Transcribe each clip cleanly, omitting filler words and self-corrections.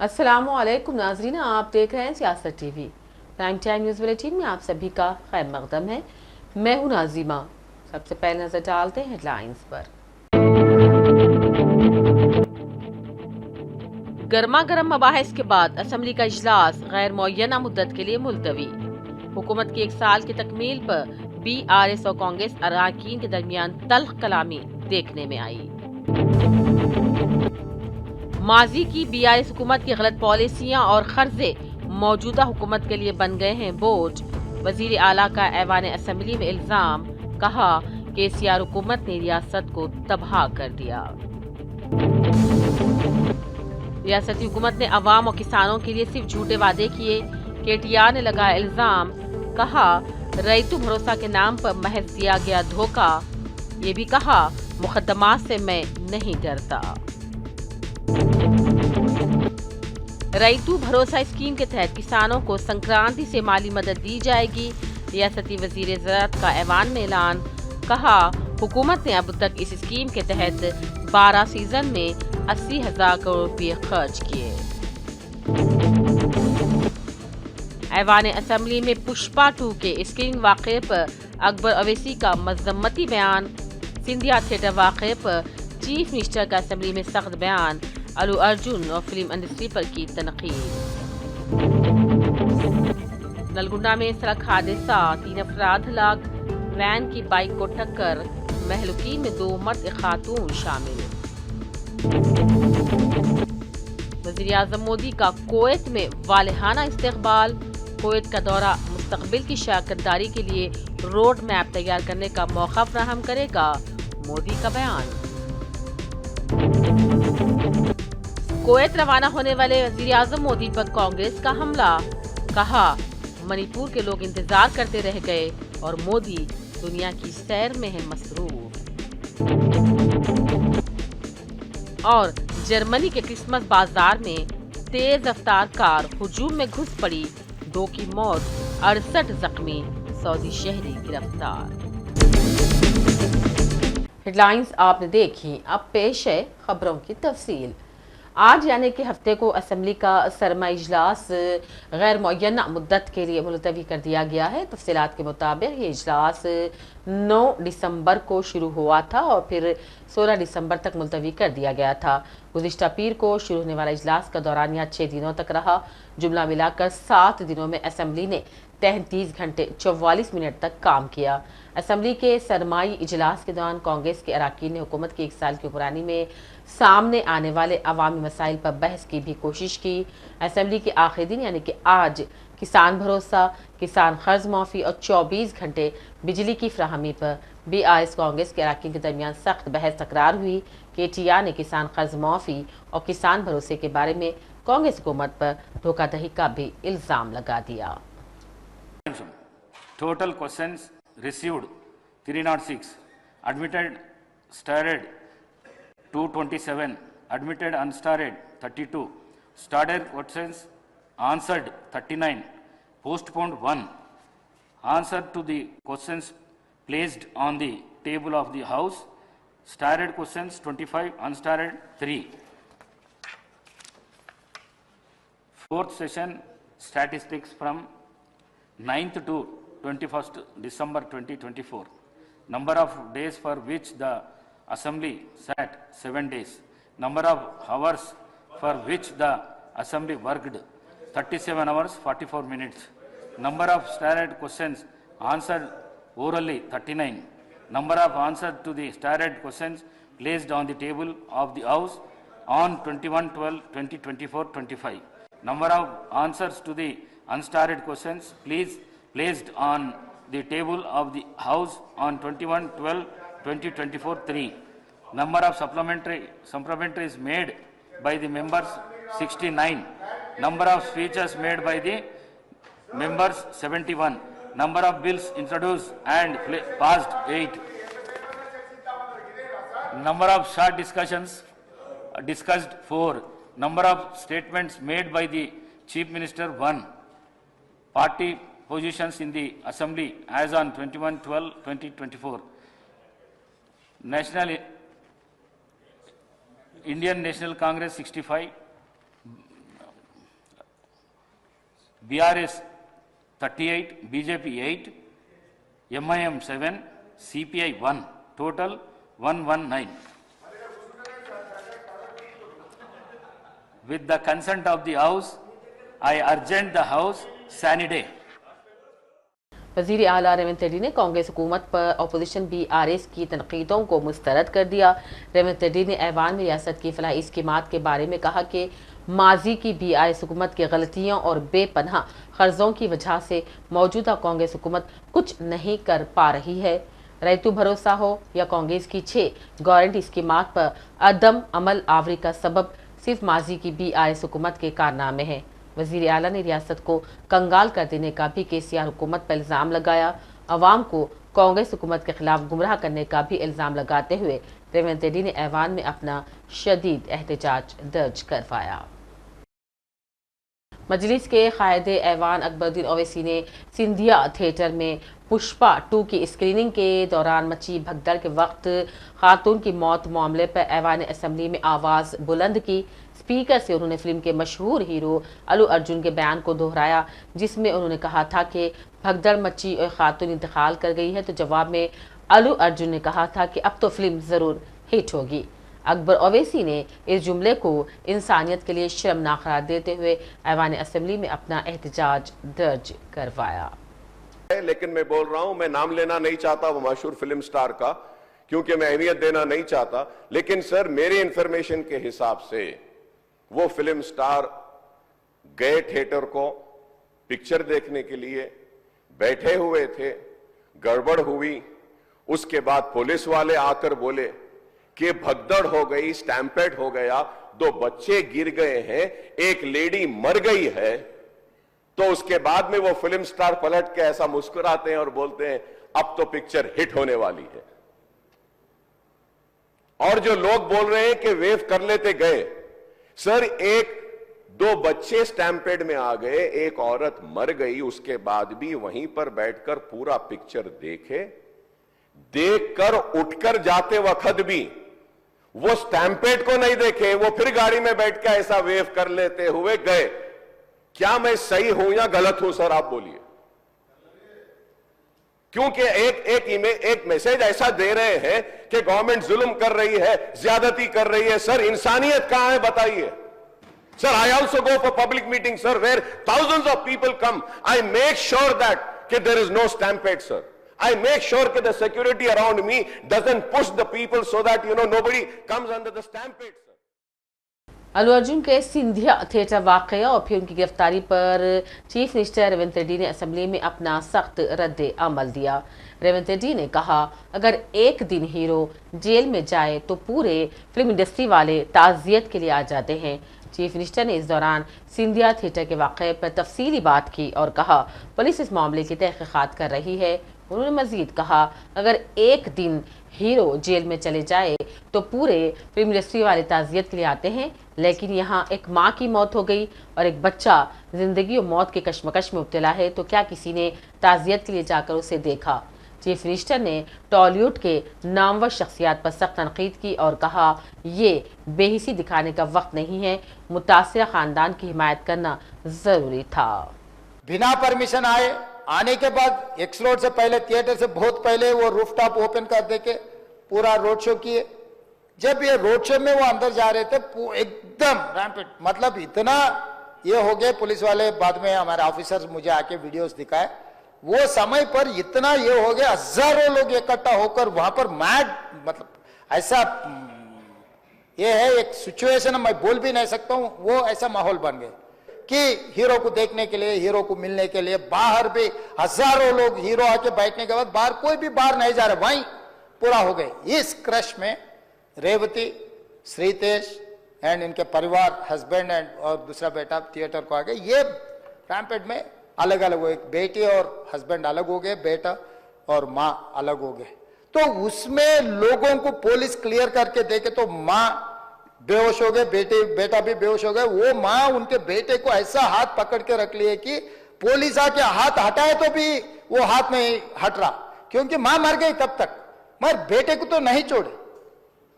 अस्सलामुअलैकुम नाज़रीन, आप देख रहे हैं सियासत TV. Prime time news bulletin में आप सभी का खैर मकदम है। मैं हूं नाजिमा। सबसे पहले नजर डालते हैं हेडलाइंस पर। गर्मा गर्म मबाहिस के बाद असम्बली का इजलास गैर मुअय्यना मुद्दत के लिए मुलतवी। हुकूमत की 1 साल की तकमील पर BRS और कांग्रेस अरकान के दरमियान तल्ख कलामी देखने में आई। माजी की BRS हुकूमत की गलत पॉलिसियां और खर्चे मौजूदा हुकूमत के लिए बन गए हैं बोझ। वजीर आला का ऐवान असम्बली में इल्जाम, कहा KCR हुकूमत ने रियासत को तबाह कर दिया। रियासती हुकूमत ने अवाम और किसानों के लिए सिर्फ झूठे वादे किए। KTR ने लगाया इल्जाम, कहा रईतु भरोसा के नाम पर महज दिया गया धोखा। ये भी कहा मुकदमात से मैं नहीं डरता। रईतु भरोसा स्कीम के तहत किसानों को संक्रांति से माली मदद दी जाएगी। रियासती वजीर ज़राअत का ऐवान में ऐलान, कहा हुकूमत ने अब तक इस स्कीम के तहत 12 सीजन में 80,000 करोड़ रुपए खर्च किए। ऐवान असम्बली में पुष्पा 2 के स्क्रीनिंग वाक़े पर अकबर अवैसी का मज़म्मती बयान। सिंधिया थिएटर वाक़े पर चीफ मिनिस्टर का असम्बली में सख्त बयान। अल्लू अर्जुन और फिल्म इंडस्ट्री पर की तनकीद। नलगुंडा में सड़क हादसा, 3 अफराद हलाक, वैन की बाइक को टक्कर, महलुकी में 2 मर्द एक खातून शामिल। वज़ीर आज़म मोदी का कुवैत में वालिहाना इस्तकबाल। कुवैत का दौरा मुस्तकबिल की शराकतदारी के लिए रोड मैप तैयार करने का मौका फराहम करेगा, मोदी का बयान। कुवैत रवाना होने वाले वज़ीर आज़म मोदी पर कांग्रेस का हमला, कहा मणिपुर के लोग इंतजार करते रह गए और मोदी दुनिया की सैर में है मसरूफ। और जर्मनी के क्रिसमस बाजार में तेज रफ्तार कार हुजूम में घुस पड़ी, 2 की मौत, 68 जख्मी, सऊदी शहरी गिरफ्तार। हेडलाइंस आपने देखी, अब पेश है खबरों की तफसील। आज यानी कि हफ्ते को असम्बली का सरमा इजलास गैर मुअय्यना मुद्दत के लिए मुलतवी कर दिया गया है। तफसीलात के मुताबिक ये इजलास 9 दिसंबर को शुरू हुआ था और फिर 16 दिसंबर तक मुलतवी कर दिया गया था। गुज़िश्ता पीर को शुरू होने वाला इजलास का दौरानिया 6 दिनों तक रहा। जुमला मिलाकर 7 दिनों में असम्बली ने 33 घंटे 44 मिनट तक काम किया। असम्बली के सरमाई इजलास के दौरान कांग्रेस के अरकान ने हुकूमत की 1 साल की हुक्मरानी में सामने आने वाले अवामी मसाइल पर बहस की भी कोशिश की। असम्बली के आखिरी दिन यानी कि आज किसान भरोसा, किसान कर्ज माफ़ी और 24 घंटे बिजली की फ्राहमी पर BRS कांग्रेस के अरकान के दरमियान सख्त बहस तकरार हुई। KTR ने किसान कर्ज माफ़ी और किसान भरोसे के बारे में कांग्रेस हुकूमत पर धोखाधड़ी का भी इल्ज़ाम लगा दिया। Total questions received 306, admitted starred 227, admitted unstarred 32, starred questions answered 39, postponed 1, answer to the questions placed on the table of the House, starred questions 25, unstarred 3. Fourth session statistics from 9th to 21st December 2024. Number of days for which the Assembly sat 7 days. Number of hours for which the Assembly worked 37 hours 44 minutes. Number of starred questions answered orally 39. Number of answers to the starred questions placed on the table of the House on 21/12/2024 25. Number of answers to the unstarred questions placed on the table of the House on 21/12/2024 3. Number of supplementaries made by the members 69. Number of speeches made by the members 71. Number of bills introduced and passed 8. Number of short discussions discussed 4. Number of statements made by the Chief Minister 1. Party positions in the Assembly as on 21/12/2024. Indian National Congress 65, BRS 38, BJP 8, MIM 7, CPI 1, total 119. With the consent of the House, I urgent the House sine die. वज़ीर आला रेवंत रेड्डी ने कांग्रेस हुकूमत पर opposition BRS की तनकीदों को मुस्तरद कर दिया। रेवंत रेड्डी ने ऐवान में रियासत की फलाही स्कीमात के बारे में कहा कि माजी की BRS हुकूमत की गलतियों और बेपनाह कर्जों की वजह से मौजूदा कांग्रेस हुकूमत कुछ नहीं कर पा रही है। रैतु भरोसा हो या कांग्रेस की 6 गारंटी स्कीमात पर अदम अमल आवरी का सबब सिर्फ माजी की BRS हुकूमत के कारनामे हैं। वज़ीर आला ने रियासत को कंगाल कर देने का भी KCR हुकूमत पर इल्ज़ाम लगाया। अवाम को कांग्रेस हुकूमत के खिलाफ गुमराह करने का भी इल्ज़ाम लगाते हुए रेवंत रेड्डी ने ऐवान में अपना शदीद एहतजाज दर्ज करवाया। मजलिस के कायदे ऐवान अकबरुद्दीन ओवैसी ने सिंधिया थिएटर में पुष्पा 2 की स्क्रीनिंग के दौरान मची भगदड़ के वक्त खातून की मौत मामले पर ऐवान असम्बली में आवाज़ बुलंद की। स्पीकर से उन्होंने फिल्म के मशहूर हीरो अल्लू अर्जुन के बयान को दोहराया, जिसमें उन्होंने कहा था कि भगदड़ मची और खातून इंतकाल कर गई है। तो जवाब में अल्लू अर्जुन ने कहा था कि अब तो फिल्म ज़रूर हिट होगी। अकबर ओवैसी ने इस जुमले को इंसानियत के लिए शर्मनाक करार देते हुए ऐवान असम्बली में अपना एहतजाज दर्ज करवाया। लेकिन मैं बोल रहा हूं, मैं नाम लेना नहीं चाहता वो मशहूर फिल्म स्टार का, क्योंकि मैं अहमियत देना नहीं चाहता। लेकिन सर, मेरे इंफॉर्मेशन के हिसाब से वो फिल्म स्टार गए थिएटर को पिक्चर देखने के लिए, बैठे हुए थे, गड़बड़ हुई, उसके बाद पुलिस वाले आकर बोले कि भगदड़ हो गई, स्टैम्पेड हो गया, 2 बच्चे गिर गए हैं, एक लेडी मर गई है। तो उसके बाद में वो फिल्म स्टार पलट के ऐसा मुस्कुराते हैं और बोलते हैं अब तो पिक्चर हिट होने वाली है। और जो लोग बोल रहे हैं कि वेव कर लेते गए, सर 1-2 बच्चे स्टैम्पेड में आ गए, एक औरत मर गई, उसके बाद भी वहीं पर बैठकर पूरा पिक्चर देखकर उठकर जाते वक्त भी वो स्टैम्पेड को नहीं देखे, वो फिर गाड़ी में बैठ के ऐसा वेव कर लेते हुए गए। क्या मैं सही हूं या गलत हूं सर, आप बोलिए? क्योंकि एक मैसेज ऐसा दे रहे हैं कि गवर्नमेंट जुल्म कर रही है, ज्यादती कर रही है। सर, इंसानियत कहां है बताइए? Sir, I also go for public meeting sir, where thousands of people come. I make sure that there is no stampede, sir. I make sure that the security around me doesn't push the people so that nobody comes under the stampede, sir. Allu Arjun के Scindia theatre वाकया और फिर उनकी गिरफ्तारी पर chief minister Revanth Reddy ने assembly में अपना सख्त रद्द अमल दिया। रेवंत रेड्डी ने कहा, अगर एक दिन हीरो जेल में जाए तो पूरे फिल्म इंडस्ट्री वाले ताज़ियत के लिए आ जाते हैं। चीफ मिनिस्टर ने इस दौरान सिंधिया थिएटर के वाकये पर तफसीली बात की और कहा पुलिस इस मामले की तहकीकात कर रही है। उन्होंने मजीद कहा, अगर एक दिन हीरो जेल में चले जाए तो पूरे फिल्म इंडस्ट्री वाले ताज़ियत के लिए आते हैं, लेकिन यहाँ एक माँ की मौत हो गई और एक बच्चा जिंदगी और मौत के कश्मकश में मुब्तला है, तो क्या किसी ने ताज़ियत के लिए जाकर उसे देखा? चीफ मिनिस्टर ने टॉलीवुड के नामवर शख्सियात पर सख्त तनकीद की और कहा, ये बेहिसी दिखाने का वक्त नहीं है, मुतासिरा खानदान की हिमायत करना जरूरी था। बिना परमिशन आने के बाद एक्स रोड से पहले, थिएटर से बहुत पहले वो रूफटॉप ओपन कर दे के पूरा रोड शो किए। जब ये रोड शो में वो अंदर जा रहे थे, एकदम रैम्पेड, मतलब इतना ये हो गए। पुलिस वाले बाद में हमारे ऑफिसर्स मुझे आके वीडियोस दिखाए, वो समय पर इतना ये हो गया, हजारों लोग इकट्ठा होकर वहां पर मैड, मतलब ऐसा ये है एक सिचुएशन, मैं बोल भी नहीं सकता हूं, वो ऐसा माहौल बन गया कि हीरो को देखने के लिए, हीरो को मिलने के लिए बाहर भी हजारों लोग, हीरो आके बैठने के बाद बाहर कोई भी बाहर नहीं जा रहा, वहीं पूरा हो गए। इस क्रश में रेवती, श्रीतेश एंड इनके परिवार, हस्बैंड एंड और दूसरा बेटा थिएटर को आ गए। ये रैम्पेड में अलग अलग हो, एक बेटी और हस्बैंड अलग हो गए, बेटा और माँ अलग हो गए। तो उसमें लोगों को पुलिस क्लियर करके देखे तो माँ बेहोश हो गए, बेटा भी बेहोश हो गए। वो माँ उनके बेटे को ऐसा हाथ पकड़ के रख लिए कि पुलिस आके हाथ हटाए तो भी वो हाथ नहीं हट रहा, क्योंकि माँ मर गई तब तक, मगर बेटे को तो नहीं छोड़े।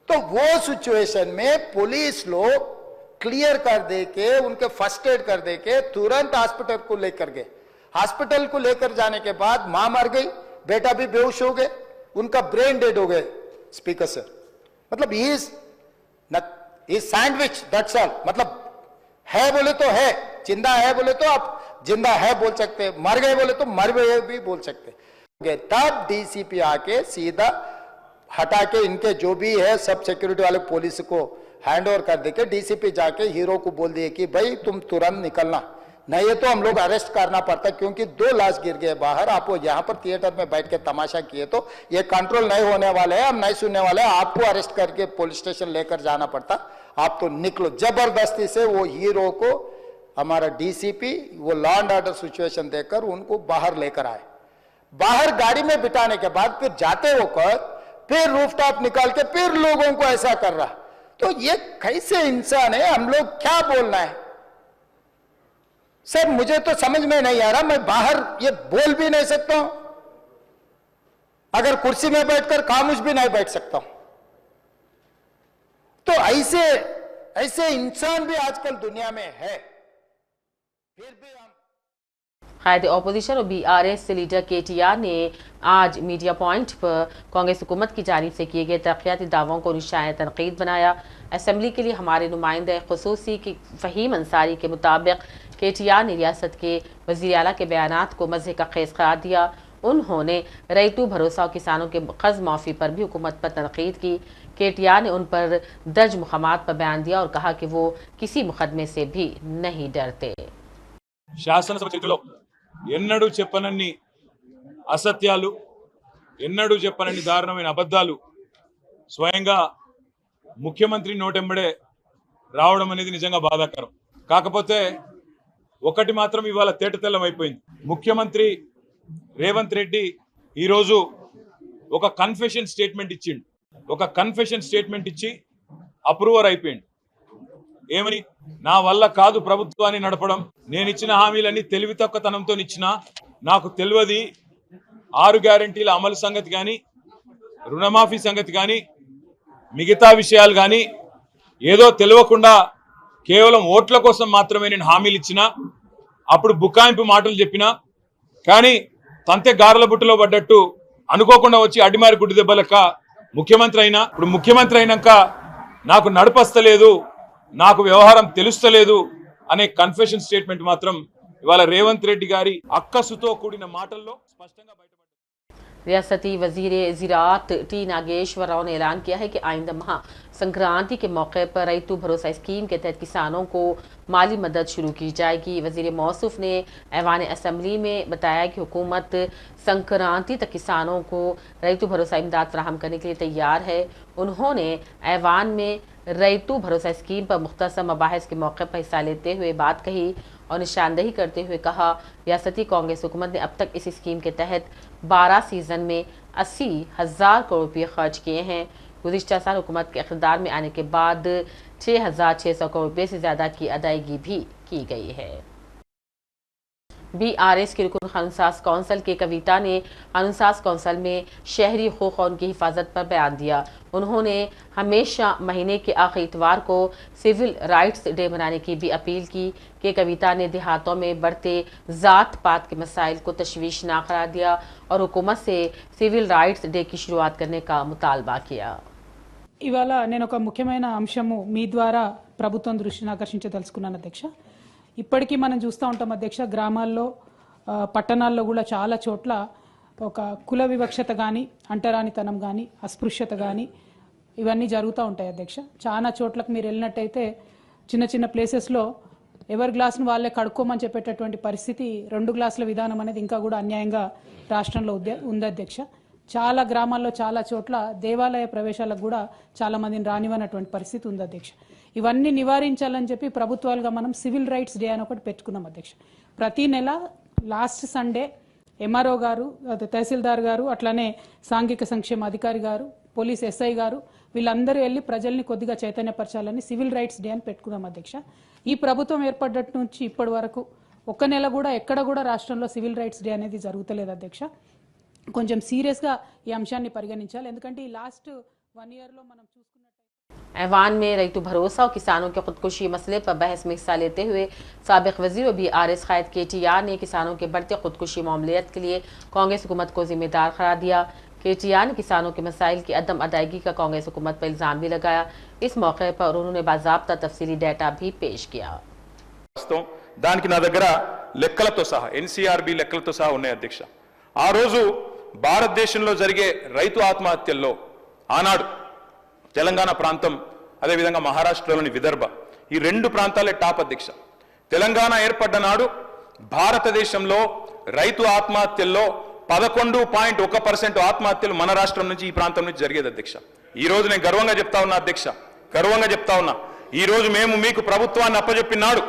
तो वो सिचुएशन में पुलिस लोग क्लियर कर दे के, उनके फर्स्ट एड कर दे के तुरंत हॉस्पिटल को लेकर गए। हॉस्पिटल को लेकर जाने के बाद मां मर गई, बेटा भी बेहोश हो गए, उनका ब्रेन डेड हो गए। स्पीकर सर, मतलब ही सैंडविच, दैट्स ऑल। मतलब है बोले तो है, जिंदा है बोले तो आप जिंदा है बोल सकते, मर गए बोले तो मर गए भी बोल सकते। तब डीसीपी आके सीधा हटा के इनके जो भी है सब सिक्योरिटी वाले पुलिस को हैंड ओवर कर देके डीसीपी जाके हीरो को बोल दिए कि भाई तुम तुरंत निकलना, नहीं तो हम लोग अरेस्ट करना पड़ता, क्योंकि 2 लाश गिर गए बाहर। आप यहाँ पर थिएटर में बैठ के तमाशा किए तो ये कंट्रोल नहीं होने वाले हैं, हम नहीं सुनने वाले हैं, आपको अरेस्ट करके पुलिस स्टेशन लेकर जाना पड़ता, आप तो निकलो। जबरदस्ती से वो हीरो को हमारा डीसीपी वो लॉ एंड ऑर्डर सिचुएशन देकर उनको बाहर लेकर आए। बाहर गाड़ी में बिठाने के बाद फिर जाते वक्त फिर रूफटॉप निकाल के फिर लोगों को ऐसा कर रहा, तो ये कैसे इंसान है? हम लोग क्या बोलना है सर? मुझे तो समझ में नहीं आ रहा। मैं बाहर ये बोल भी नहीं सकता हूं, अगर कुर्सी में बैठकर खामोश भी नहीं बैठ सकता हूं। तो ऐसे इंसान भी आजकल दुनिया में है। फिर भी हम कायद ऑपोजिशन और बीआरएस लीडर केटीआर ने आज मीडिया पॉइंट पर कांग्रेस हुकूमत की जानिब से किए गए तरक्याती दावों को निशान तनकीद बनाया। असम्बली के लिए हमारे नुमाइंदे खुसूसी की फ़हीम अंसारी के मुताबिक केटीआर ने रियासत के वज़ीर आला के बयानात को मज़े का खेस करार दिया। उन्होंने रईतू भरोसा और किसानों के कर्ज माफ़ी पर भी हुकूमत पर तनकीद की। केटीआर ने उन पर दर्ज मुक़ामात पर बयान दिया और कहा कि वो किसी मुकदमे से भी नहीं डरते। శాసనసభ చేతిలో ఎన్నడూ చెప్పనన్ని అసత్యాలు, ఎన్నడూ చెప్పనన్ని దారుణమైన అబద్ధాలు స్వయంగా ముఖ్యమంత్రి నోటెంబడే రావడం అనేది నిజంగా బాధాకరం. కాకపోతే ఒకటి మాత్రం ఇవాళ తేటతెల్లం అయిపోయింది. ముఖ్యమంత్రి రేవంత్ రెడ్డి ఈరోజు ఒక కన్ఫెషన్ స్టేట్మెంట్ ఇచ్చిండు. ఒక కన్ఫెషన్ స్టేట్మెంట్ ఇచ్చి అప్రూవర్ అయిపోయిండు. ఏమని? నా వల్ల కాదు ప్రభుత్వాన్ని నడపడం, నేను ఇచ్చిన హామీలన్నీ తెలివి తక్కువతనంతో ఇచ్చినా, నాకు తెలియదు 6 గ్యారెంటీల అమలు సంగతి కానీ, రుణమాఫీ సంగతి కానీ, మిగతా విషయాలు కానీ ఏదో తెలియకుండా కేవలం ఓట్ల కోసం మాత్రమే నేను హామీలు ఇచ్చినా, అప్పుడు బుకాయింపు మాటలు చెప్పినా, కానీ తంతె గారెల బుట్టలో పడ్డట్టు అనుకోకుండా వచ్చి అడిమారి గుడ్డి దెబ్బలక ముఖ్యమంత్రి అయినా. ఇప్పుడు ముఖ్యమంత్రి అయినాక నాకు నడపస్తలేదు, నాకు వ్యవహారం తెలుస్తలేదు అనే కన్ఫెషన్ స్టేట్మెంట్ మాత్రం ఇవాళ రేవంత్ రెడ్డి గారి అక్కసుతో కూడిన మాటల్లో స్పష్టంగా బయటపడింది. रियासती वजीर ज़राअत टी नागेश्वर राव ने ऐलान किया है कि आइंदा माह संक्रांति के मौके पर रईतू भरोसा स्कीम के तहत किसानों को माली मदद शुरू की जाएगी। वजीर मौसूफ ने ऐवान असम्बली में बताया कि हुकूमत संक्रांति तक किसानों को रईतू भरोसा इमदाद फराहम करने के लिए तैयार है। उन्होंने ऐवान में रईतू भरोसा स्कीम पर मुख्तसर मबाहिस के मौके पर हिस्सा लेते हुए बात कही और निशानदही करते हुए कहा, रियासती कांग्रेस हुकूमत ने अब तक इस स्कीम के तहत 12 सीजन में 80,000 करोड़ रुपये खर्च किए हैं। गुज़िश्ता साल हुकूमत के इक़्तिदार में आने के बाद 6,600 करोड़ रुपये से ज़्यादा की अदायगी भी की गई है। बीआरएस के रुकन कानूनसाज कौंसल के कविता ने कानूनसाज कौंसल में शहरी हुकूक़ और उनकी हिफाजत पर बयान दिया। उन्होंने हमेशा महीने के आखिरी इतवार को सिविल राइट्स डे मनाने की भी अपील की कि कविता ने देहातों में बढ़ते ज़ात पात के मसाइल को तशवीशनाक करार दिया और हुकूमत से सिविल राइट्स डे की शुरुआत करने का मुतालबा किया। ఇవాళ నేను ఒక ముఖ్యమైన అంశము మీ ద్వారా ప్రభుత్వం దృష్టిని ఆకర్షించదలుచుకున్నాను అధ్యక్ష. ఇప్పటికీ మనం చూస్తూ ఉంటాం అధ్యక్ష, గ్రామాల్లో పట్టణాల్లో కూడా చాలా చోట్ల ఒక కుల వివక్షత కానీ, అంటరానితనం కానీ, అస్పృశ్యత కానీ ఇవన్నీ జరుగుతూ ఉంటాయి అధ్యక్ష. చాలా చోట్లకు మీరు వెళ్ళినట్టయితే చిన్న చిన్న ప్లేసెస్లో ఎవరి గ్లాసును వాళ్ళే కడుక్కోమని చెప్పేటటువంటి పరిస్థితి, 2 గ్లాసుల విధానం అనేది ఇంకా కూడా అన్యాయంగా రాష్ట్రంలో ఉంది అధ్యక్ష. చాలా గ్రామాల్లో చాలా చోట్ల దేవాలయ ప్రవేశాలకు కూడా చాలా మందిని రానివ్వనటువంటి పరిస్థితి ఉంది అధ్యక్ష. ఇవన్నీ నివారించాలని చెప్పి ప్రభుత్వాలుగా మనం సివిల్ రైట్స్ డే అని ఒకటి పెట్టుకున్నాం అధ్యక్ష. ప్రతి నెల లాస్ట్ సండే ఎంఆర్ఓ గారు, తహసీల్దార్ గారు, అట్లానే సాంఘిక సంక్షేమ అధికారి గారు, పోలీస్ ఎస్ఐ గారు వీళ్ళందరూ వెళ్ళి ప్రజల్ని కొద్దిగా చైతన్యపరచాలని సివిల్ రైట్స్ డే అని పెట్టుకున్నాం అధ్యక్ష. ఈ ప్రభుత్వం ఏర్పడ్డట్టు నుంచి ఇప్పటి వరకు ఒక్క నెల కూడా ఎక్కడ కూడా రాష్ట్రంలో సివిల్ రైట్స్ డే అనేది జరుగుతలేదు అధ్యక్ష. కొంచెం సీరియస్గా ఈ అంశాన్ని పరిగణించాలి. ఎందుకంటే ఈ లాస్ట్ 1 yearలో మనం చూసుకున్నట్టు ऐवान में रईतु भरोसा और किसानों के खुदकुशी मसले पर बहस में हिस्सा लेते हुए साबिक वजीर BRS क़ायद KTR ने किसानों के बढ़ते खुदकुशी मामलियत के लिए कांग्रेस हुकूमत को जिम्मेदार करार दिया। KTR ने किसानों के मसाइल की अदम अदायगी का कांग्रेस हुकूमत पर इल्ज़ाम भी लगाया। इस मौके पर उन्होंने बाज़ाब्ता तफसीली डाटा भी पेश किया। దానికి నా దగ్గర లెక్కలతో సహా NCRB లెక్కలతో సహా ఉన్నాయి అధ్యక్ష। ఆ రోజు భారతదేశంలో జరిగే రైతు ఆత్మహత్యల్లో ఆనాడు తెలంగాణ ప్రాంతం అదేవిధంగా మహారాష్ట్రలోని విదర్భ ఈ రెండు ప్రాంతాలే టాప్ అధ్యక్ష। తెలంగాణ ఏర్పడ్డ నాడు భారతదేశంలో రైతు ఆత్మహత్యల్లో 11.1% ఆత్మహత్యలు మన రాష్ట్రం నుంచి ఈ ప్రాంతం నుంచి జరిగేది అధ్యక్ష। ఈ రోజు నేను గర్వంగా చెప్తా ఉన్నా అధ్యక్ష, గర్వంగా చెప్తా ఉన్నా, ఈ రోజు మేము మీకు ప్రభుత్వాన్ని అప్పజెప్పినాడు,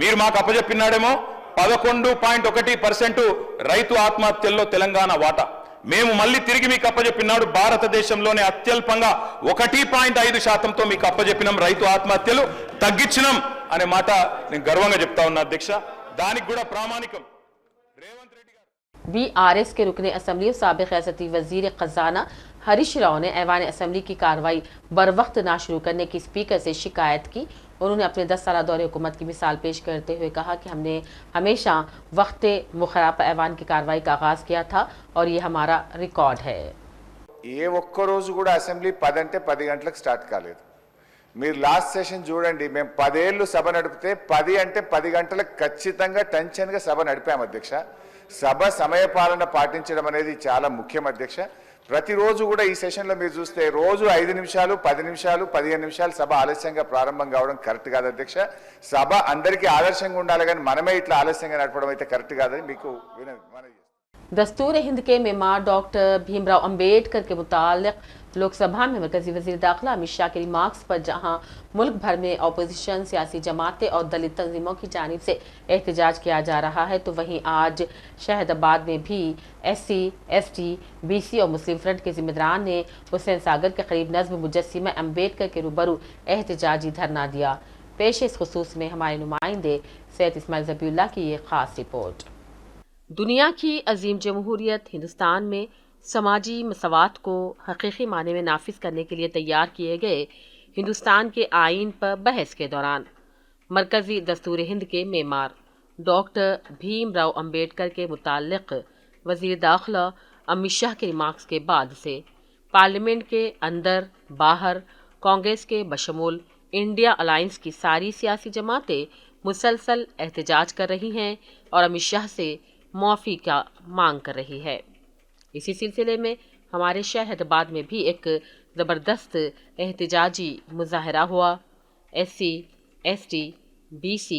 మీరు మాకు అప్పజెప్పినాడేమో 11.1% రైతు ఆత్మహత్యల్లో తెలంగాణ వాటా, మేము మళ్ళీ తిరిగి మీకు అప్పజెప్పినాడు భారతదేశంలోనే అత్యల్పంగా 1.5%తో మీకు అప్పజెప్పినాం, రైతు ఆత్మహత్యలు తగ్గించినాం అనే మాట నేను గర్వంగా చెప్తా ఉన్నా అధ్యక్ష। దానికి కూడా ప్రామాణికం రేవంత్ రెడ్డి గారు। BRS के रुकने असम्बली और साबिक रियासती वजीर खजाना हरीश राव ने ऐवान असम्बली की कार्रवाई बर वक्त ना शुरू करने की स्पीकर से शिकायत की। उन्होंने अपने 10 साल दौरे हुकूमत की मिसाल पेश करते हुए कहा कि हमने हमेशा वक्त मुखरा पर ऐवान की कार्रवाई का आगाज किया था और ये हमारा रिकॉर्ड है। ఏ ఒక్క రోజు కూడా అసెంబ్లీ 10 అంటే 10 గంటలకు స్టార్ట్ కాలేదు। మీరు లాస్ట్ సెషన్ చూడండి, మేము 10 ఏళ్ళు సభ నడిపితే 10 అంటే 10 గంటలకు ఖచ్చితంగా టెన్షన్గా సభ నడిపాం అధ్యక్ష। సభ సమయపాలన పాటించడం అనేది చాలా ముఖ్యం అధ్యక్ష। ప్రతిరోజు కూడా ఈ సెషన్లో మీరు చూస్తే రోజు 5 నిమిషాలు 10 నిమిషాలు 15 నిమిషాలు సభ ఆలస్యంగా ప్రారంభం కావడం కరెక్ట్ కాదు అధ్యక్ష। సభ అందరికీ ఆదర్శంగా ఉండాలి, కానీ మనమే ఇట్లా ఆలస్యంగా నడపడం అయితే కరెక్ట్ కాదని మీకు మనవి। दस्तूर हिंद के मेमार डॉक्टर भीमराव अंबेडकर के मुतालिक लोकसभा में मरकजी वजीर दाखिला अमित शाह के रिमार्क्स पर जहां मुल्क भर में अपोजिशन, सियासी जमातें और दलित तंजीमों की जानिब से एहतजाज किया जा रहा है, तो वहीं आज शहदाबाद में भी SC, ST, BC और मुस्लिम फ्रंट के जिम्मेदारान ने हुसैन सागर के करीब नज़्म मुजस्सिमा अम्बेडकर के रूबरू एहतजाजी धरना दिया। पेश इस खुसूस में हमारे नुमाइंदे सैयद इस्माइल ज़बीउल्लाह की ये खास रिपोर्ट। दुनिया की अजीम जमहूरियत हिंदुस्तान में समाजी मसवात को हकीकी माने में नाफिज करने के लिए तैयार किए गए हिंदुस्तान के आइन पर बहस के दौरान मरकजी दस्तूर हिंद के मेमार डॉक्टर भीमराव अंबेडकर के मुतालिक वजीर दाखिला अमित शाह के रिमार्क्स के बाद से पार्लियामेंट के अंदर बाहर कांग्रेस के बशमूल इंडिया अलायंस की सारी सियासी जमातें मुसलसल एहतजाज कर रही हैं और अमित शाह से मुआफ़ी का मांग कर रही है। इसी सिलसिले में हमारे शहदाबाद में भी एक ज़बरदस्त एहतजाजी मुजाहरा हुआ। SC, ST, BC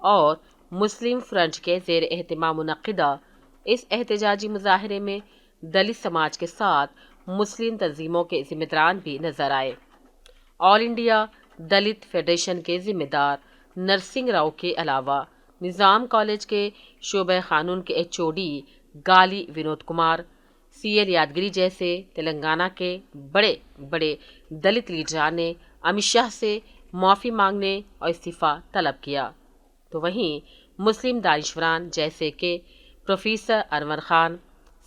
और मुस्लिम फ्रंट के ज़ेर एहतमाम मुनक़िदा इस एहतजाजी मुजाहरे में दलित समाज के साथ मुस्लिम तंजीमों के ज़िम्मेदारान भी नज़र आए। ऑल इंडिया दलित फेडरेशन के ज़िम्मेदार नरसिंह राव के अलावा निज़ाम कॉलेज के शोबे क़ानून के HOD गाली विनोद कुमार, CL यादगिरी जैसे तेलंगाना के बड़े बड़े दलित लीडरान ने अमित शाह से माफ़ी मांगने और इस्तीफ़ा तलब किया, तो वहीं मुस्लिम दानिशवरान जैसे कि प्रोफेसर अनवर खान,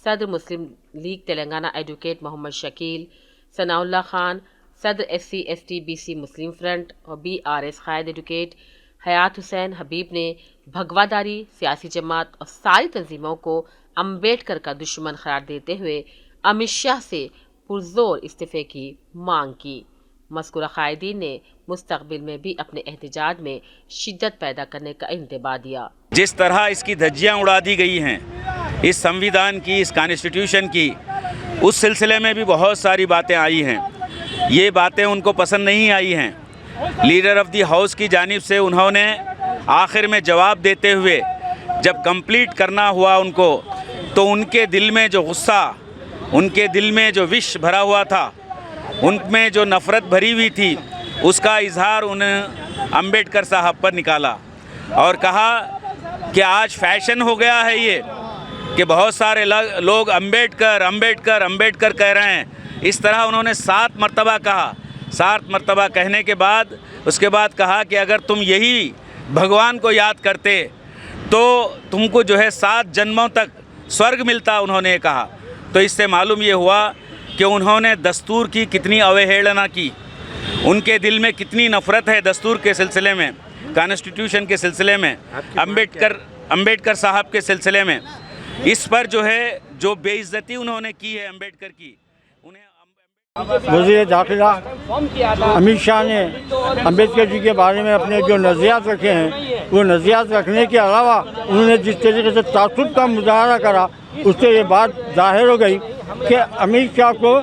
सदर मुस्लिम लीग तेलंगाना एडवोकेट मोहम्मद शकील, सनाउल्लाह खान, सदर SC, ST, BC मुस्लिम फ्रंट और BRS क़ायद एडवोकेट हयात हुसैन हबीब ने भगवादारी सियासी जमात और सारी तंजीमों को अम्बेडकर का दुश्मन करार देते हुए अमित शाह से पुरजोर इस्तीफ़े की मांग की। मज़कूरा क़ायदीन ने मुस्तक़बिल में भी अपने एहतजाज में शिद्दत पैदा करने का इंतबाह दिया। जिस तरह इसकी धज्जियाँ उड़ा दी गई हैं इस संविधान की, इस कॉन्स्टिट्यूशन की, उस सिलसिले में भी बहुत सारी बातें आई हैं। ये बातें उनको पसंद नहीं आई हैं। लीडर ऑफ दी हाउस की जानिब से उन्होंने आखिर में जवाब देते हुए जब कंप्लीट करना हुआ उनको, तो उनके दिल में जो गुस्सा, उनके दिल में जो विष भरा हुआ था, उनमें जो नफ़रत भरी हुई थी, उसका इजहार उन्हें अंबेडकर साहब पर निकाला और कहा कि आज फैशन हो गया है ये कि बहुत सारे लोग अंबेडकर अंबेडकर अंबेडकर कह रहे हैं। इस तरह उन्होंने 7 मरतबा कहा। 7 मरतबा कहने के बाद उसके बाद कहा कि अगर तुम यही भगवान को याद करते तो तुमको जो है 7 जन्मों तक स्वर्ग मिलता, उन्होंने कहा। तो इससे मालूम ये हुआ कि उन्होंने दस्तूर की कितनी अवहेलना की, उनके दिल में कितनी नफ़रत है दस्तूर के सिलसिले में, कॉन्स्टिट्यूशन के सिलसिले में, अंबेडकर साहब के सिलसिले में। इस पर जो है जो बेइज्जती उन्होंने की है अंबेडकर की, उन्हें वज़ीर दाखिला अमित शाह ने अम्बेडकर जी के बारे में अपने जो नज़रियात रखे हैं, वो नज़रियात रखने के अलावा उन्होंने जिस तरीके से तासुब का मुजाहरा करा, उससे ये बात जाहिर हो गई कि अमित शाह को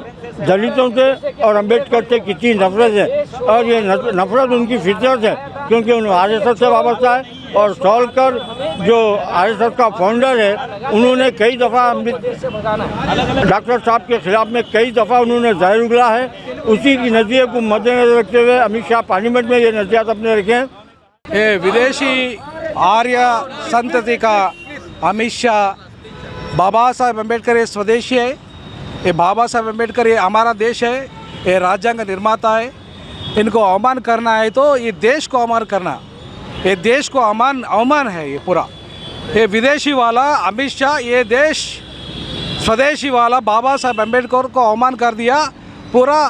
दलितों से और अम्बेडकर से कितनी नफरत है, और ये नफरत उनकी फितरत है, क्योंकि उन्हें RSS से वाबस्ता है। और सॉलकर जो RSS का फाउंडर है, उन्होंने कई दफ़ा डॉक्टर साहब के ख़िलाफ़ में कई दफ़ा उन्होंने ज़हर उगला है। उसी की नज़रिए को मद्देनजर रखते हुए अमित शाह पार्लियामेंट में ये नज़रियात अपने रखे हैं। ये विदेशी आर्य संतति का अमित शाह, बाबा साहब अम्बेडकर ये स्वदेशी है, ये बाबा साहब अम्बेडकर ये हमारा देश है, ये राज्यांग निर्माता है। इनको अवमान करना है तो ये देश को अवमान करना, ये देश को अवमान है। ये पूरा ये विदेशी वाला अमित शाह ये देश स्वदेशी वाला बाबा साहब अम्बेडकर को अवमान कर दिया, पूरा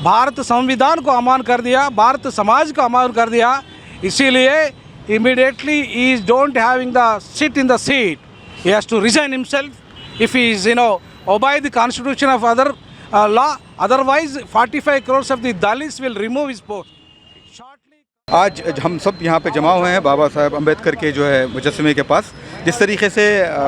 भारत संविधान को अवमान कर दिया, भारत समाज को अवमान कर दिया। इसीलिए immediately he is don't having the seat in the seat, he has to resign himself if he is obey the constitution of other law, otherwise 45 crores of the Dalits will remove his post shortly। आज हम सब यहाँ पे जमा हुए हैं बाबा साहब अम्बेडकर के जो है मुजस्समे के पास। जिस तरीके से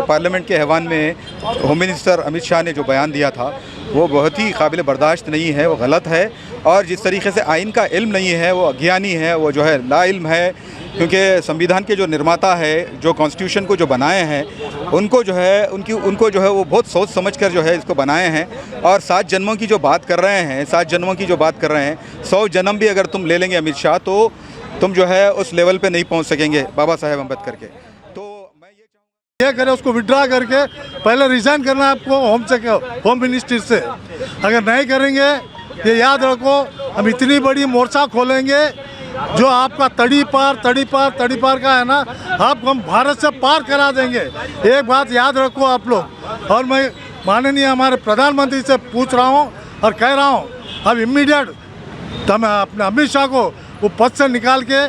पार्लियामेंट के ऐवान में होम मिनिस्टर अमित शाह ने जो बयान दिया था, वो बहुत ही काबिल बर्दाश्त नहीं है, वो गलत है। और जिस तरीके से आइन का इल्म नहीं है, वो अज्ञानी है, वो जो है लाइल्म है, क्योंकि संविधान के जो निर्माता है, जो कॉन्स्टिट्यूशन को जो बनाए हैं, उनको जो है उनको जो है वो बहुत सोच समझ कर जो है इसको बनाए हैं। और 7 जन्मों की जो बात कर रहे हैं, 7 जन्मों की जो बात कर रहे हैं, 100 जन्म भी अगर तुम ले लेंगे अमित शाह, तो तुम जो है उस लेवल पे नहीं पहुंच सकेंगे बाबा साहेब अम्बेडकर के। तो मैं ये चाहूँगा क्या करें, उसको विड्रा करके पहले रिजाइन करना आपको होम मिनिस्ट्री से। अगर नहीं करेंगे, ये याद रखो, हम इतनी बड़ी मोर्चा खोलेंगे जो आपका तड़ी पार का है ना, हम भारत से पार करा देंगे। एक बात याद रखो आप लोग। और मैं माननीय हमारे प्रधानमंत्री से पूछ रहा हूँ और कह रहा हूँ, अब इमीडिएट अपने अमित शाह को वो पद से निकाल के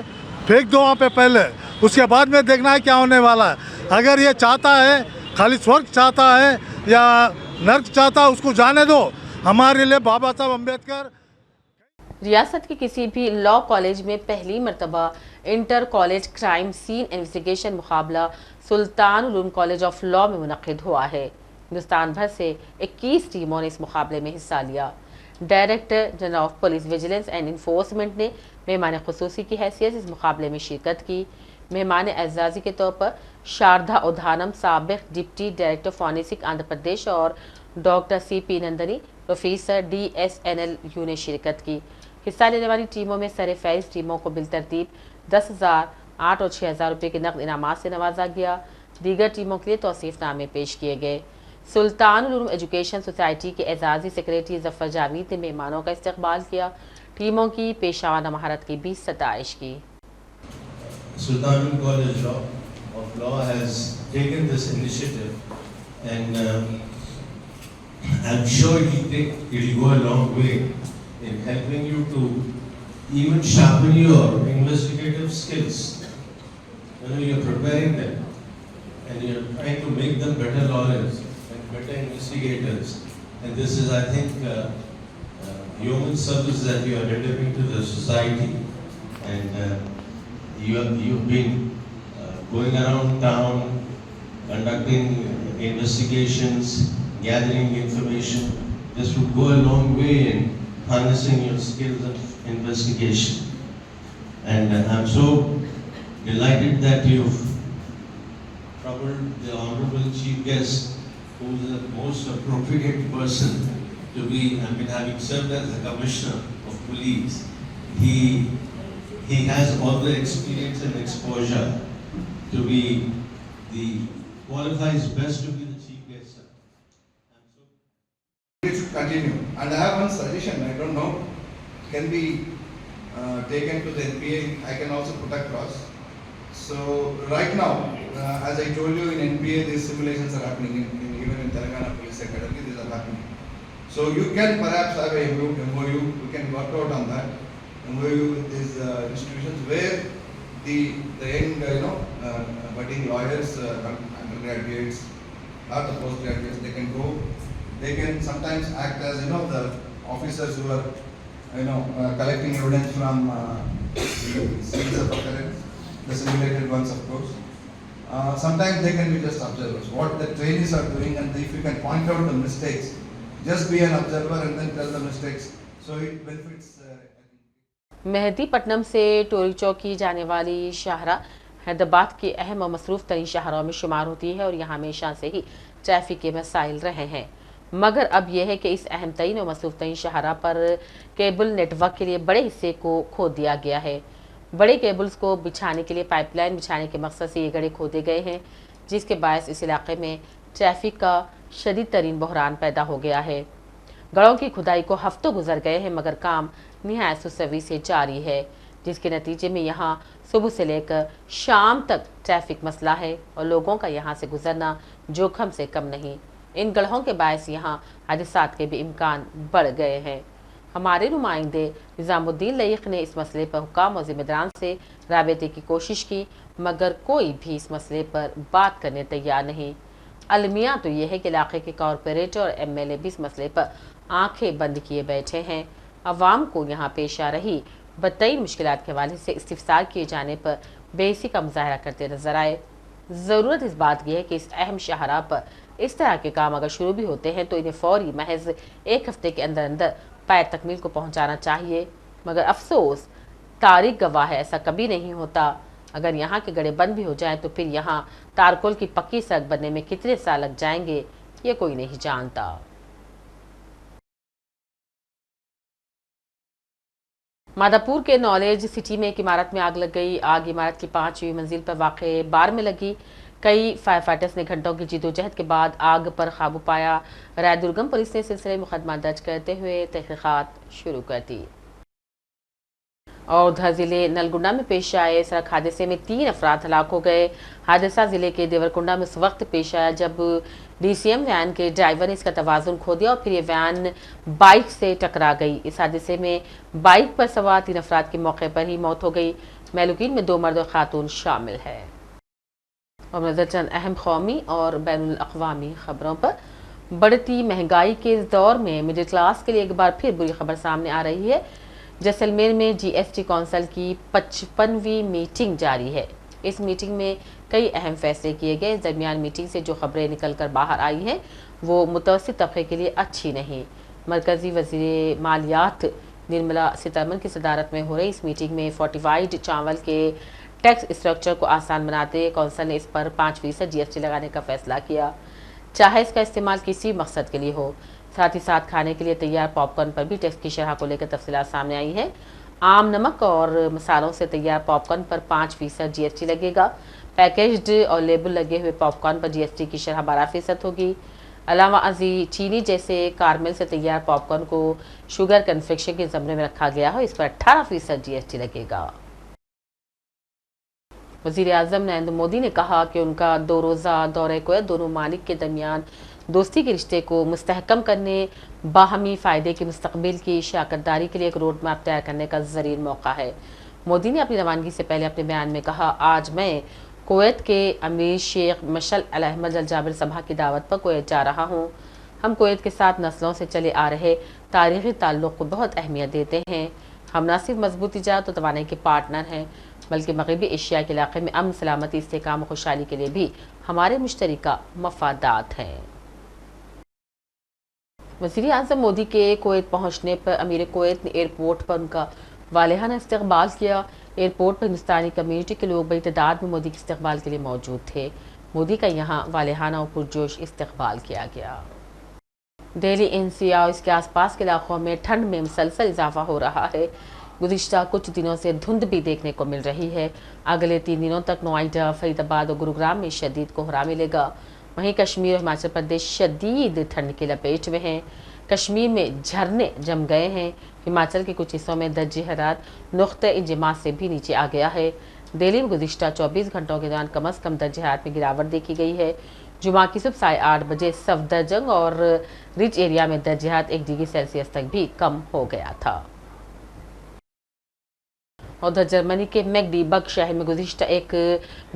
फेंक दो वहाँ पे पहले, उसके बाद में देखना है क्या होने वाला है। अगर ये चाहता है, खाली स्वर्ग चाहता है या नर्क चाहता है, उसको जाने दो। हमारे लिए बाबा साहब अम्बेडकर। रियासत के किसी भी लॉ कॉलेज में पहली मरतबा inter college crime scene investigation मुकाबला Sultan Uloom college of law में मुनक्किद हुआ है। हिंदुस्तान भर से 21 टीमों ने इस मुकाबले में हिस्सा लिया। Director general of police vigilance and enforcement ने मेहमान खुसूसी की हैसियत इस मुकाबले में शिरकत की। मेहमान एजाज़ी के तौर पर शारदा उधानम, साबिक deputy director forensic Andhra Pradesh, और doctor CP Nandini, professor DSNLU ने शिरकत की। हिस्सा लेने वाली टीमों में सरफहरिस्त टीमों को बिलतरतीब 10,000, 8 और 6,000 रुपये के नकद इनामात से नवाजा गया। दीगर टीमों के लिए तौसीफ़नामे पेश किए गए। सुल्तान उलूम एजुकेशन सोसाइटी के एजाज़ी सेक्रेटरी जफ़र जावेद ने मेहमानों का इस्तकबाल किया। टीमों की पेशावाना महारत की भी सताइश की। Sultan College of Law has taken this initiative, and I'm sure it'll go a long way in helping you to even sharpen your investigative skills. You're preparing them and you're trying to make them better lawyers and better investigators. And this is, I think, human service that you are delivering to the society. And you've been going around town, conducting investigations, gathering information. This would go a long way in harnessing your skills of investigation. And I'm so delighted that you've troubled the Honorable Chief Guest, who is the most appropriate person to be, having served as the Commissioner of Police. He has all the experience and exposure to be qualifies best to be the Chief Guest. It should continue. And I have one suggestion, I don't know, can be taken to the NPA, I can also put across. So right now, as I told you, in NPA these simulations are happening, even in Telangana Police Academy these are happening. So you can perhaps have a group MOU, we can work out on that. MOU with these institutions where the young budding lawyers, undergraduates or the postgraduates, they can go. They can sometimes act as the officers who are collecting evidence from the scenes of occurrence, the simulated ones, of course. Sometimes they can be just observers. What the trainees are doing, and if you can point out the mistakes, just be an observer and then tell the mistakes. So it benefits. Mehdipatnam से टोरी चौक की जाने वाली शाहरा हैदराबाद की अहम और मसरूफ़ तरीन शाहराओं में शुमार होती है और यहाँ हमेशा से ही ट्रैफिक के मसाइल रहे हैं। मगर अब यह है कि इस अहम तरीन और मसरूफ़ तरीन शाहरा पर केबल नेटवर्क के लिए बड़े हिस्से को खोद दिया गया है। बड़े केबल्स को बिछाने के लिए पाइपलाइन बिछाने के मकसद से ये गड्ढे खोदे गए हैं, जिसके बायस इस इलाके में ट्रैफिक का शदीद तरीन बहरान पैदा हो गया है। गढ़ों की खुदाई को हफ्तों गुजर गए हैं मगर काम निहायत सुसवी से जारी है, जिसके नतीजे में यहाँ सुबह से लेकर शाम तक ट्रैफिक मसला है और लोगों का यहाँ से गुजरना जोखम से कम नहीं। इन गढ़ों के बायस यहाँ हादसात के भी इम्कान बढ़ गए हैं। हमारे नुमाइंदे निज़ामुद्दीन लईक ने इस मसले पर हुकाम और जिम्मेदारान से राबते की कोशिश की, मगर कोई भी इस मसले पर बात करने तैयार नहीं। अलमिया तो यह है कि इलाके के कॉरपोरेटर और MLA भी इस मसले पर आंखें बंद किए बैठे हैं। अवाम को यहाँ पेश आ रही बदतरीन मुश्किलात के हवाले से इस्तिफसार किए जाने पर बेइज्जती का मुजाहरा करते नजर आए। ज़रूरत इस बात की है कि इस अहम शाहरा पर इस तरह के काम अगर शुरू भी होते हैं तो इन्हें फौरी महज एक हफ्ते के अंदर अंदर पाए तकमील को पहुँचाना चाहिए, मगर अफसोस तारीख गवाह है ऐसा कभी नहीं होता। अगर यहाँ के गड्ढे बंद भी हो जाएं तो फिर यहाँ तारकोल की पक्की सड़क बनने में कितने साल लग जाएंगे ये कोई नहीं जानता। मादापुर के नॉलेज सिटी में एक इमारत में आग लग गई। आग इमारत की 5वीं मंजिल पर वाक़े बार में लगी। कई फायर फाइटर्स ने घंटों की जद्दोजहद के बाद आग पर काबू पाया। रायदुर्गम पुलिस ने सिलसिले मुकदमा दर्ज करते हुए तहकीकात शुरू कर दी। और उधर जिले नलगुंडा में पेश आए सड़क हादसे में 3 अफराद हलाक हो गए। हादसा जिले के देवरकुंडा में उस वक्त पेश आया जब DCM वैन के ड्राइवर ने इसका तवाज़ुन खो दिया और फिर ये वैन बाइक से टकरा गई। इस हादसे में बाइक पर सवार 3 अफराद की मौके पर ही मौत हो गई। महलूकीन में 2 मर्द और खातून शामिल है। और नजर चंद अहम कौमी और बैनुल अक़वामी खबरों पर। बढ़ती महंगाई के इस दौर में मिडिल क्लास के लिए एक बार फिर बुरी खबर सामने आ रही है। जैसलमेर में GST कौंसिल की 55वीं मीटिंग जारी है। इस मीटिंग में कई अहम फैसले किए गए। इस दरमियान मीटिंग से जो खबरें निकल कर बाहर आई हैं वो मुतवस्सित तबके के लिए अच्छी नहीं। मरकजी वज़ीर मालियात निर्मला सीतारमण की सदारत में हो रही इस मीटिंग में फोर्टिफाइड चावल के टैक्स स्ट्रक्चर को आसान बनाते कौंसिल ने इस पर 5% GST लगाने का फैसला किया, चाहे इसका इस्तेमाल किसी मकसद के लिए हो। साथ ही साथ खाने के लिए तैयार पॉपकॉर्न पर भी टैक्स की शरह को लेकर तफसीलात सामने आई है। आम नमक और मसालों से तैयार पॉपकॉर्न पर 5% GST लगेगा। पैकेज्ड और लेबल लगे हुए पॉपकॉर्न पर GST की शरह 12% होगी। अलावा अजी चीनी जैसे कारमेल से तैयार पॉपकॉर्न को शुगर कन्फेक्शन के ज़मरे में रखा गया है, इस पर 18% GST लगेगा। वज़ीर आज़म नरेंद्र मोदी ने कहा कि उनका 2 रोज़ा दौरे कुवैत दोनों मालिक के दरमियान दोस्ती के रिश्ते को मुस्तहकम करने, बाहमी फ़ायदे के मुस्तक़बिल की शराकतदारी के लिए एक रोड मैप तैयार करने का ज़रीन मौका है। मोदी ने अपनी रवानगी से पहले अपने बयान में कहा, आज मैं कुवैत के अमीर शेख मशल अल अहमद अल जाबिर सभा की दावत पर कुवैत जा रहा हूँ। हम कुवैत के साथ नस्लों से चले आ रहे तारीख़ी ताल्लुक़ को बहुत अहमियत देते हैं। हम न सिर्फ मजबूत तिजारत और तवानाई के पार्टनर हैं बल्कि मगरबी एशिया के इलाके में अमन, सलामती, इस्तेहकाम और खुशहाली के लिए भी हमारे मुश्तरका मफादात हैं। वज़ीर आज़म मोदी के कुवैत पहुंचने पर अमीर कुवैत ने एयरपोर्ट पर उनका वालेहाना इस्तकबाल किया। एयरपोर्ट पर हिंदुस्तानी कम्यूनिटी के लोग बड़ी तादाद में मोदी के इस्तकबाल के लिए मौजूद थे। मोदी का यहाँ वालेहाना और पुरजोश इस्तकबाल किया गया। दिल्ली NCR और इसके आसपास के इलाकों में ठंड में मुसलसल इजाफा हो रहा है। गुज़िश्ता कुछ दिनों से धुंध भी देखने को मिल रही है। अगले 3 दिनों तक नोएडा, फरीदाबाद और गुरुग्राम में शदीद कोहरा मिलेगा। वहीं कश्मीर और हिमाचल प्रदेश शदीद ठंड की लपेट में हैं। कश्मीर में झरने जम गए हैं। हिमाचल के कुछ हिस्सों में दर्जे हरारत नुक़्ते इंजमात से भी नीचे आ गया है। दिल्ली में गुज़िश्ता 24 घंटों के दौरान कम अज़ कम दर्जे हरारत में गिरावट देखी गई है। जुमा की सुबह 8:30 बजे सफदरजंग और रिच एरिया में दर्जे हरारत 1 डिग्री सेल्सियस तक भी कम हो गया था। उधर जर्मनी के मैगडीबर्ग शहर में गुज़िश्ता एक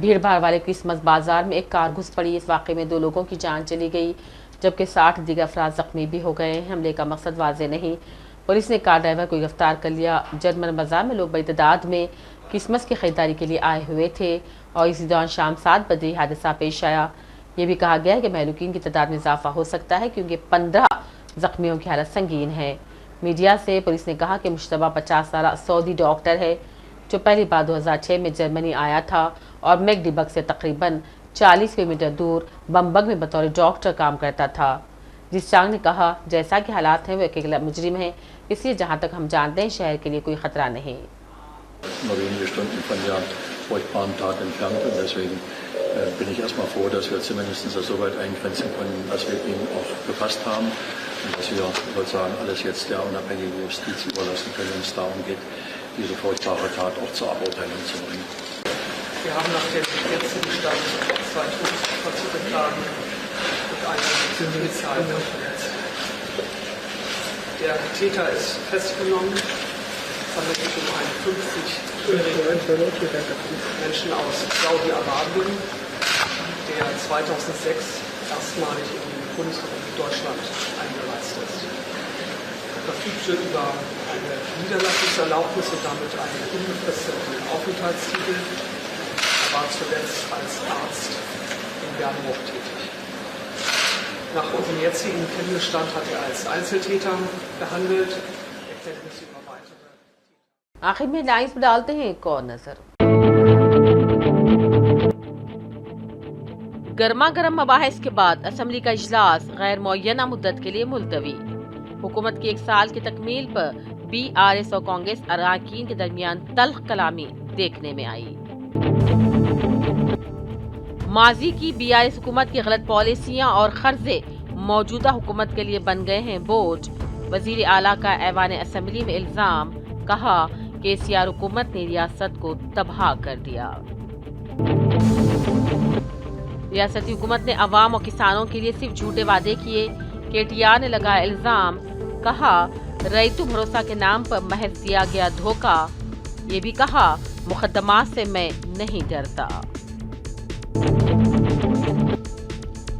भीड़ भाड़ वाले क्रिसमस बाजार में एक कार घुस पड़ी। इस वाक़े में 2 लोगों की जान चली गई जबकि 60 दीगर अफराद ज़ख्मी भी हो गए। हमले का मकसद वाज़ेह नहीं। पुलिस ने कार ड्राइवर को गिरफ्तार कर लिया। जर्मन बाजार में लोग बड़ी तादाद में क्रिसमस की खरीदारी के लिए आए हुए थे और इसी दौरान शाम 7 बजे हादसा पेश आया। ये भी कहा गया है कि महलूकीन की तादाद में इजाफा हो सकता है क्योंकि 15 ज़ख्मियों की हालत संगीन है। मीडिया से पुलिस ने कहा कि मुश्तबा 50 साला सऊदी डॉक्टर है जो पहली बार 2006 में जर्मनी आया था और मैगडीबर्ग से तकरीबन 40 किलोमीटर दूर बमबर्ग में बतौर डॉक्टर काम करता था। जिस चांग ने कहा, जैसा कि हालात हैं वो अकेला मुजरिम है, इसलिए जहां तक हम जानते हैं शहर के लिए कोई खतरा नहीं। bin ich erstmal froh, dass wir zumindest das so weit eingrenzen konnten, dass wir ihn auch gefasst haben und dass wir sozusagen alles jetzt der unabhängigen Justiz überlassen können, wenn es darum geht, diese furchtbare Tat auch zur Aburteilung zu bringen. Wir haben nach dem jetzigen Stand 2 Vollzugklagen und eine Polizeieinheit verletzt. Der Täter ist festgenommen. Es handelt sich um einen 50-jährigen Menschen aus Saudi-Arabien, der 2006 erstmalig in die Bundesrepublik Deutschland eingereist ist. Er verfügte über eine Niederlassungserlaubnis und damit einen unbefristeten Aufenthaltstitel. Er war zuletzt als Arzt in Bernburg tätig. Nach unserem jetzigen Kenntnisstand hat er als Einzeltäter gehandelt. Erkenntnisse über weitere. आखिर में lines में डालते हैं एक और नजर। गर्मा गर्म मबाहिस के बाद असम्बली का इजलास गैर मुअय्यना मुद्दत के लिए मुलतवी। हुकूमत की 1 साल की तकमील पर BRS और कांग्रेस अरकान के दरमियान तल्ख कलामी देखने में आई। माजी की BRS हुकूमत की गलत पॉलिसियां और खर्जे मौजूदा हुकूमत के लिए बन गए हैं बोझ। वजीर आला का ऐवान असम्बली में इल्जाम, कहा KCR हुकूमत ने रियासत को तबाह कर दिया। रियासती हुकूमत ने अवाम और किसानों के लिए सिर्फ झूठे वादे किए। KTR ने लगाया इल्जाम, कहा रैतु भरोसा के नाम पर महज दिया गया धोखा। ये भी कहा मुकदमात से मैं नहीं डरता।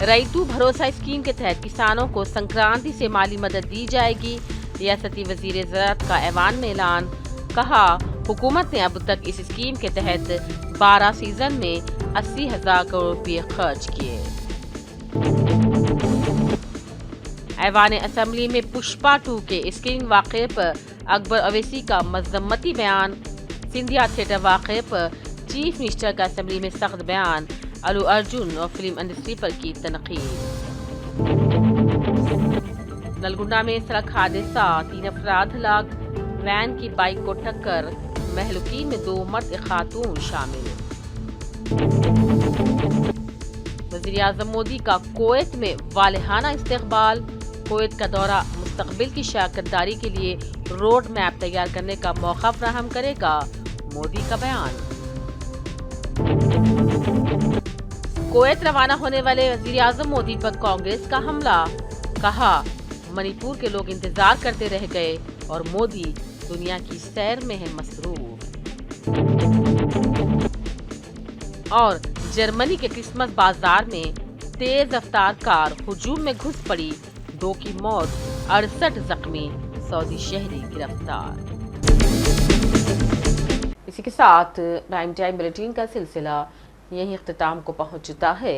रैतु भरोसा स्कीम के तहत किसानों को संक्रांति से माली मदद दी जाएगी। रियासती वजीर ज़राअत का ऐवान में ऐलान, कहा हुकूमत ने अब तक इस स्कीम के तहत 12 सीजन में 80,000 करोड़ रुपये खर्च किए। ऐवान असम्बली में पुष्पा 2 के स्क्रीनिंग वाक़े पर अकबर अवैसी का मज़म्मती बयान। सिंधिया थिएटर वाक़े पर चीफ मिनिस्टर का असम्बली में सख्त बयान। अल्लू अर्जुन और फिल्म इंडस्ट्री पर की तनकीद। नलगुंडा में सड़क हादसा, 3 अफराद हलाक, वैन की बाइक को टक्कर, महलूकीन में 2 मर्द एक खातून शामिल। वज़ीर आज़म मोदी का कुवैत में वालिहाना इस्तकबाल। कुवैत का दौरा मुस्तकबिल की शागिर्दारी के लिए रोड मैप तैयार करने का मौका फराहम करेगा, मोदी का बयान। कुवैत रवाना होने वाले वज़ीर आज़म मोदी पर कांग्रेस का हमला, कहा मणिपुर के लोग इंतजार करते रह गए और मोदी दुनिया की सैर में है मसरूफ। और जर्मनी के क्रिसमस बाजार में तेज रफ्तार कार हुजूम में घुस पड़ी, 2 की मौत, 68 जख्मी, सऊदी शहरी गिरफ्तार। इसी के साथ प्राइम टाइम बुलेटिन का सिलसिला यही इख्तिताम को पहुंचता है।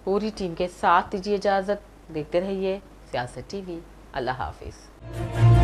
पूरी टीम के साथ दीजिए इजाजत। देखते रहिए सियासत TV। अल्लाह हाफिज।